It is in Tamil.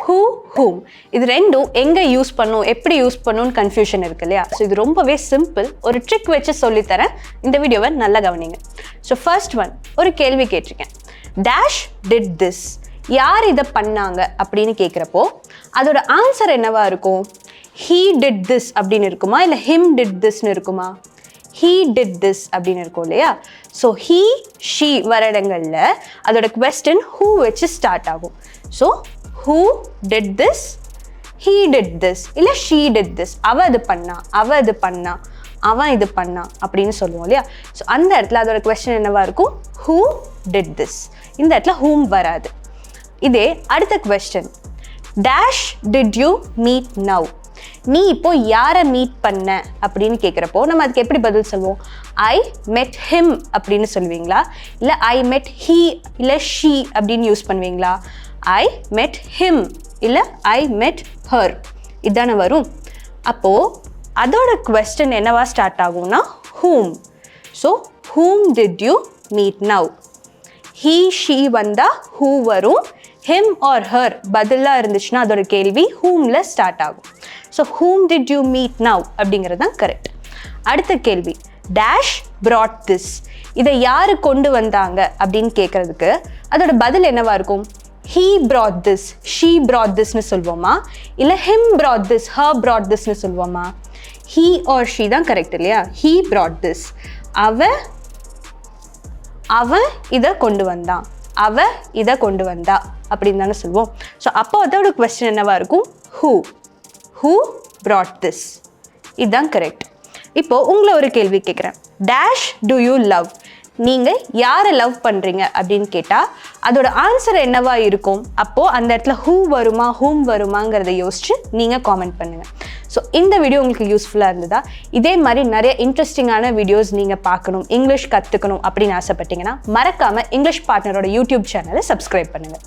who, whom. இது ரெண்டும் எங்க யூஸ் பண்ணும், எப்படி யூஸ் பண்ணும்னு கன்ஃபியூஷன் இருக்கு இல்லையா? ஸோ இது ரொம்பவே சிம்பிள். ஒரு ட்ரிக் வச்சு சொல்லித்தரேன். இந்த வீடியோவை நல்லா கவனிங்க. ஸோ ஃபர்ஸ்ட் ஒன், ஒரு கேள்வி கேட்டிருக்கேன். டேஷ் டிட் திஸ், யார் இதை பண்ணாங்க அப்படின்னு கேட்குறப்போ அதோட ஆன்சர் என்னவா இருக்கும்? he did this அப்படின்னு இருக்குமா, இல்லை him did thisன்னு இருக்குமா? he did this அப்படின்னு இருக்கும் இல்லையா? ஸோ he, she வர இடங்களில் அதோட question who வச்சு ஸ்டார்ட் ஆகும். So who did this, he did this, இல்லை she did this. அவ இது பண்ணா, அவ இது பண்ணா, அவன் இது பண்ணா அப்படின்னு சொல்லுவோம் இல்லையா? ஸோ அந்த இடத்துல அதோட question என்னவா இருக்கும்? who did this. இந்த இடத்துல whom வராது. இதே அடுத்த question, dash did you meet now, நீ இப்போ யாரை மீட் பண்ண அப்படின்னு கேட்குறப்போ நம்ம அதுக்கு எப்படி பதில் சொல்லுவோம்? I met him அப்படின்னு சொல்லுவீங்களா, இல்லை I met he இல்லை she அப்படின்னு யூஸ் பண்ணுவீங்களா? I met him இல்லை I met her இதான வரும். அப்போது அதோட question என்னவா ஸ்டார்ட் ஆகும்னா whom. So whom did you meet now. he, she வந்தா who வரும். him or her பதிலாக இருந்துச்சுன்னா அதோட கேள்வி whomல ஸ்டார்ட் ஆகும். So whom did you meet now அப்படிங்கிறது தான் கரெக்ட். அடுத்த கேள்வி, dash brought this, இதை யார் கொண்டு வந்தாங்க அப்படின்னு கேட்குறதுக்கு அதோட பதில் என்னவா இருக்கும்? he brought this, she brought thisன்னு சொல்வோமா, இல்லை him brought this, her brought thisன்னு சொல்வோமா? he or she தான் கரெக்ட் இல்லையா? he brought this, அவன் இதை கொண்டு வந்தான், அவ இதை கொண்டு வந்தா அப்படின்னு தானே சொல்லுவோம். ஸோ அப்போ அதோட கொஸ்டின் என்னவா இருக்கும்? who brought this. இதுதான் கரெக்ட். இப்போ உங்களை ஒரு கேள்வி கேட்குறேன். டேஷ் do you love, நீங்கள் யாரை லவ் பண்ணுறீங்க அப்படின்னு கேட்டால் அதோட ஆன்சர் என்னவா இருக்கும்? அப்போது அந்த இடத்துல who வருமா whom வருமாங்கிறத யோசிச்சு நீங்கள் காமெண்ட் பண்ணுங்கள். ஸோ இந்த வீடியோ உங்களுக்கு யூஸ்ஃபுல்லாக இருந்ததா? இதே மாதிரி நிறைய இன்ட்ரெஸ்டிங்கான வீடியோஸ் நீங்கள் பார்க்கணும், இங்கிலீஷ் கற்றுக்கணும் அப்படின்னு ஆசைப்பட்டீங்கன்னா மறக்காமல் இங்கிலீஷ் பார்ட்னரோட யூடியூப் சேனலை சப்ஸ்கிரைப் பண்ணுங்கள்.